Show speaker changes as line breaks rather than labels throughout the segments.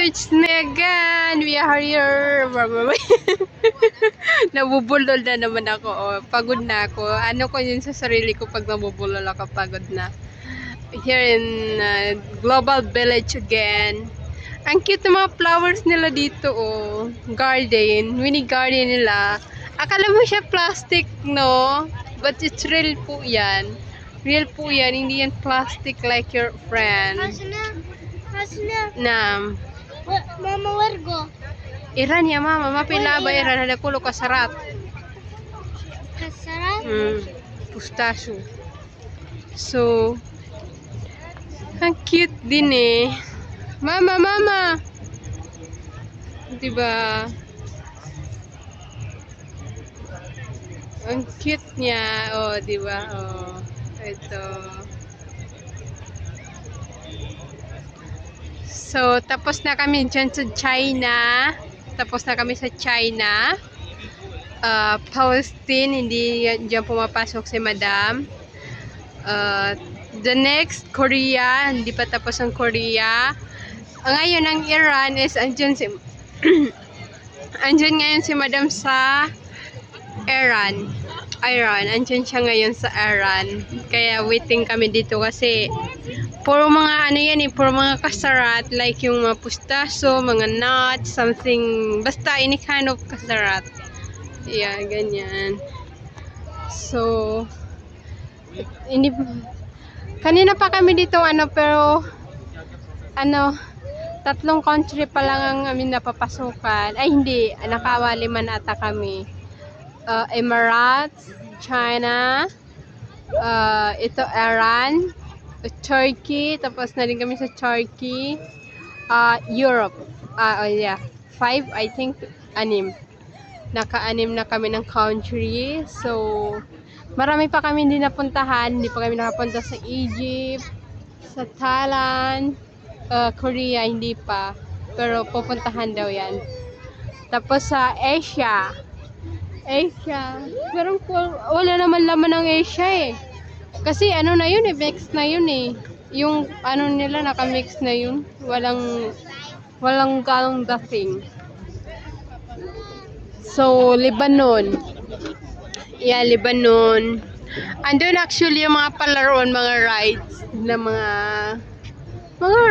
it's me again. We are here. Nabubulol na naman ako. Oh, pagod na ako. Ano ko yun sa sarili ko pag nabubulol ako, pagod na. Here in Global Village again. Ang cute ng mga flowers nila dito, oh. Garden. Mini garden nila. Akala mo siya plastic, no? But it's real po yan. Real po yan. Hindi yan plastic like your friend.
Hasna.
Nam.
Mama wargo.
Iran ya mama. Mapila ba Iran? Ada kulo kasarat.
Kasarat?
Pustachio. So, ang cute din eh. Mama, mama. Diba? Ang cute niya. Oh, diba? Oh, ito. So, tapos na kami dyan sa China. Tapos na kami sa China. Palestine, hindi dyan pumapasok si Madam. The next, Korea. Hindi pa tapos ang Korea. Ngayon, ang Iran is andyan si andyan ngayon si Madam sa Iran. Andyan siya ngayon sa Iran. Kaya waiting kami dito kasi puro mga ano yan eh, puro mga kasarat, like yung mga pustaso, mga nuts, something, basta any kind of kasarat. Yeah, ganyan. So, hindi, kanina pa kami dito pero tatlong country pa lang ang amin napapasukan. Ay hindi, nakawali man ata kami. Emirates, China, ito Iran, Turkey, tapos na rin kami sa Turkey, Europe, yeah, 5, I think, 6. Naka-6 na kami ng country. So, marami pa kami hindi napuntahan. Hindi pa kami nakapunta sa Egypt, sa Thailand, Korea, hindi pa. Pero pupuntahan daw yan. Tapos sa Asia. Pero wala naman laman ng Asia eh. Kasi ano na yun eh, mix na yun eh. Yung ano nila nakamix na yun. Walang galong dating. So, Lebanon. Yeah, Lebanon. Andun actually yung mga palaruan, mga rides na mga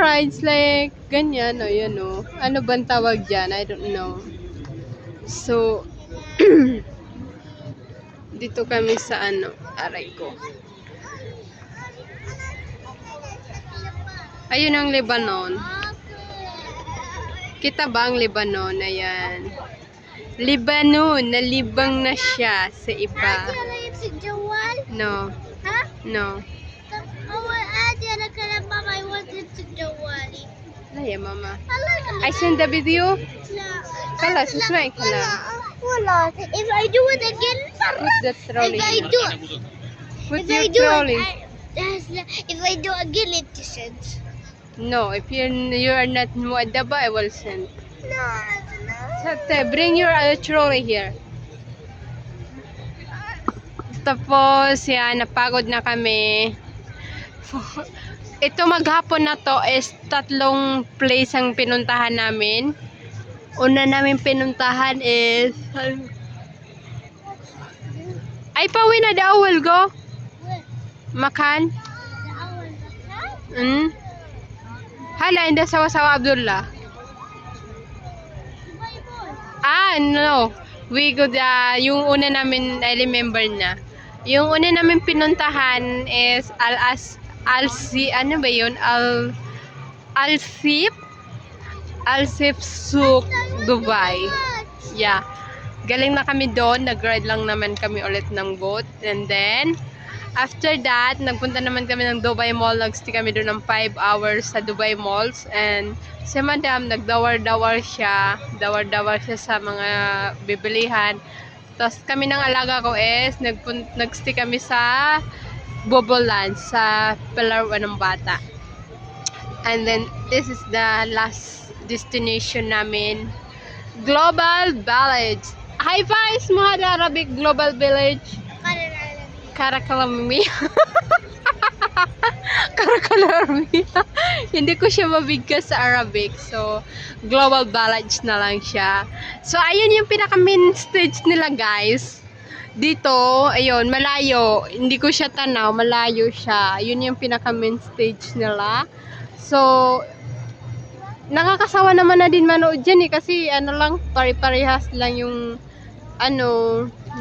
rides like ganyan o yan o. Ano bang tawag dyan? I don't know. So, dito kami sa aray ko. Ayun ang Lebanon. Kita ba ang Lebanon? Ayan. Lebanon, nalibang na siya sa iba. No.
Ha?
No.
I wanted to Jawali.
Laya, mama. I send the video. Kala, susway kala.
Wala. If I do it again,
Put the trolley.
if I do
Put
if
your
I do
trolley.
if I do again, it isn't.
No, if you are not muadaba, I will send.
No.
Sate, bring your trolley here. Tapos, yan, napagod na kami. Ito maghapon na to is 3 place ang pinuntahan namin. Una namin pinuntahan is ay pawi na daw will go. Makan. Hala, hindi sawa-sawa Abdullah. No. We go yung una namin, I remember na. Yung una namin pinuntahan is ano ba yun? Al-Sif Souk, Dubai. Yeah. Galing na kami doon. Nag-ride lang naman kami ulit ng boat. And then, after that, nagpunta naman kami ng Dubai Mall. Nag-stay kami doon ng 5 hours sa Dubai Malls. And si Madam, nagdawar-dawar siya. Dawar-dawar siya sa mga bibilihan. Tapos kami ng alaga ko is, nag-stay kami sa Boboland, sa Palaruan ng Bata. And then, this is the last destination namin. Global Village. Hi, guys! Mga Arabic Global Village. Karakalami. Karakalami. Hindi ko siya mabigkas sa Arabic. So, global village na lang siya. So, ayun yung pinaka main stage nila, guys. Dito, ayun, malayo. Hindi ko siya tanaw, malayo siya. Yun yung pinaka main stage nila. So, nakakasawa naman na din manood dyan eh. Kasi ano lang, pare-parehas lang yung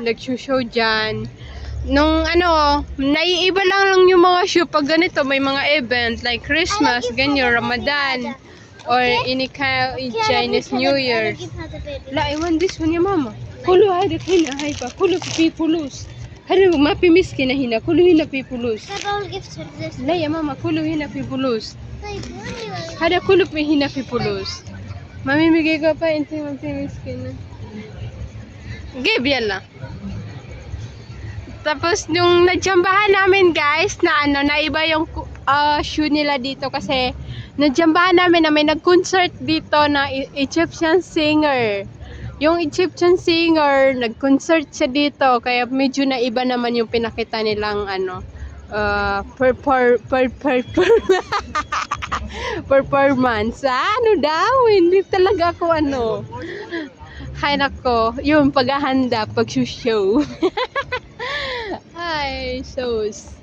nagsushow dyan. Nung naiiba lang yung mga show pag ganito, may mga event like Christmas, ganyan, Ramadan, or Chinese New Year. La, I want this one ya mama. Kulu hadi hina hay pa, kulu pi pulus. Hari mapi miskin na hina, kulu hina pi pulus.
I will give her this.
La ya mama, kulu hina pi pulus.
Like, really?
Hada kulu pi hina pi pulus. Mami bigay ko pa inti mapi miskin na. Give yala. Tapos nung nadjambahan namin guys na naiba yung shoe nila dito kasi nadjambahan namin na may nag-concert dito na Egyptian singer. Yung Egyptian singer, nag-concert siya dito kaya medyo naiba naman yung pinakita nilang performance. Ano daw? Hindi talaga ako Hay nako, yung paghahanda, pag-show. Ay, sos.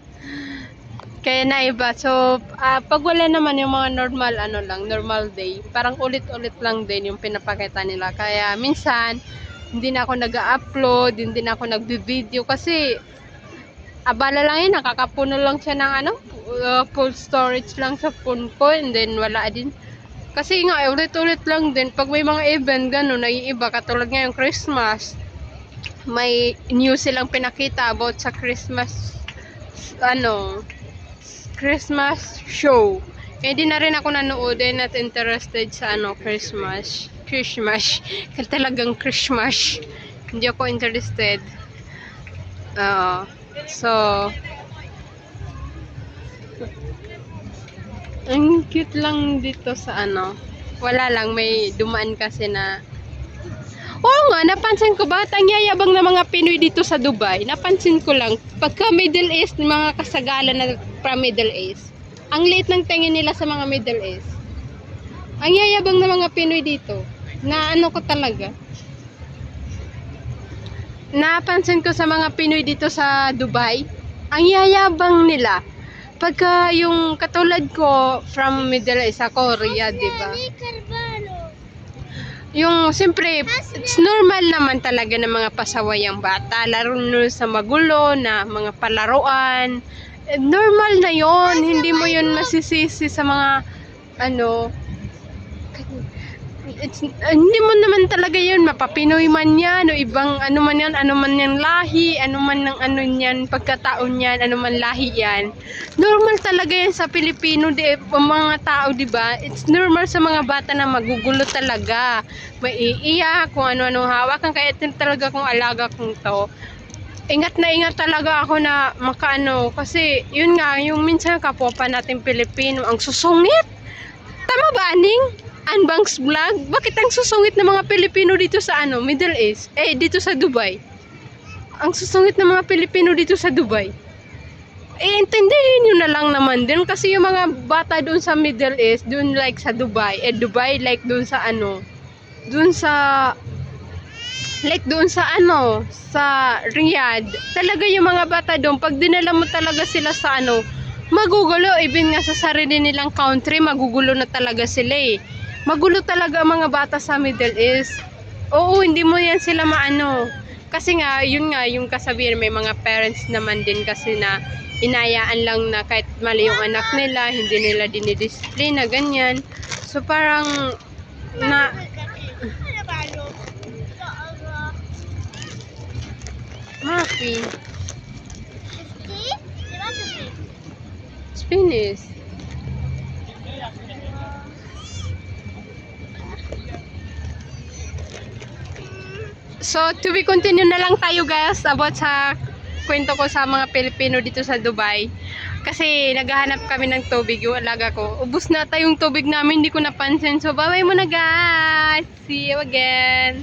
Kaya naiba. So, pag wala naman yung mga normal day, parang ulit-ulit lang din yung pinapakita nila. Kaya minsan, hindi na ako nag-upload, hindi na ako nagbi-video kasi abala lang yun, nakakapuno lang siya ng full storage lang sa phone ko and then wala din. Kasi nga, ulit-ulit lang din. Pag may mga event, gano'n, naiiba. Katulad ngayong Christmas, may news silang pinakita about sa Christmas, Christmas show. Kaya di na rin ako nanood at interested sa Christmas. Talagang Christmas. Hindi ako interested. So, ang cute lang dito sa wala lang, may dumaan kasi na oo nga, napansin ko bakit ang yayabang ng mga Pinoy dito sa Dubai. Napansin ko lang, pagka Middle East, mga kasagalan na from Middle East, ang liit ng tingin nila sa mga Middle East. Ang yayabang ng mga Pinoy dito, na ko talaga. Napansin ko sa mga Pinoy dito sa Dubai, ang yayabang nila. Pagka yung katulad ko from Middle East, sa Korea, diba? Yung, siyempre, it's normal naman talaga ng mga pasawayang bata, laro sa magulo na mga palaruan. Normal na yon, hindi mo yun masisisi sa mga, hindi mo naman talaga yun, mapapinoy man yan, o ibang man yan lahi, man yan, pagkataon yan, man lahi yan. Normal talaga yan sa Pilipino, mga tao, diba? It's normal sa mga bata na magugulo talaga, maiiyak, kung ano-anong hawakan, kaya talaga kung alaga kong to. Ingat na ingat talaga ako na kasi yun nga, yung minsan kapwa pa natin Pilipino, ang susungit. Tama ba, Aning? Unbanks vlog? Bakit ang susungit ng mga Pilipino dito sa Middle East? Dito sa Dubai. Ang susungit ng mga Pilipino dito sa Dubai. Intindihin nyo na lang naman din kasi yung mga bata doon sa Middle East, doon like sa Dubai, Dubai like doon sa sa Riyadh. Talaga yung mga bata doon, pag dinala mo talaga sila sa magugulo, even nga sa sarili nilang country, magugulo na talaga sila Magulo talaga ang mga bata sa Middle East. Oo, hindi mo yan sila Kasi nga, yun nga, yung kasabihan, may mga parents naman din kasi na inayaan lang na kahit mali yung anak nila, hindi nila dinidisiplina, ganyan. So, parang, Mafi. Spanish. So, to be continue na lang tayo guys about sa kwento ko sa mga Pilipino dito sa Dubai. Kasi naghahanap kami ng tubig, yung alaga ko. Ubus na tayong tubig namin, hindi ko napansin. So, bye-bye muna guys. See you again.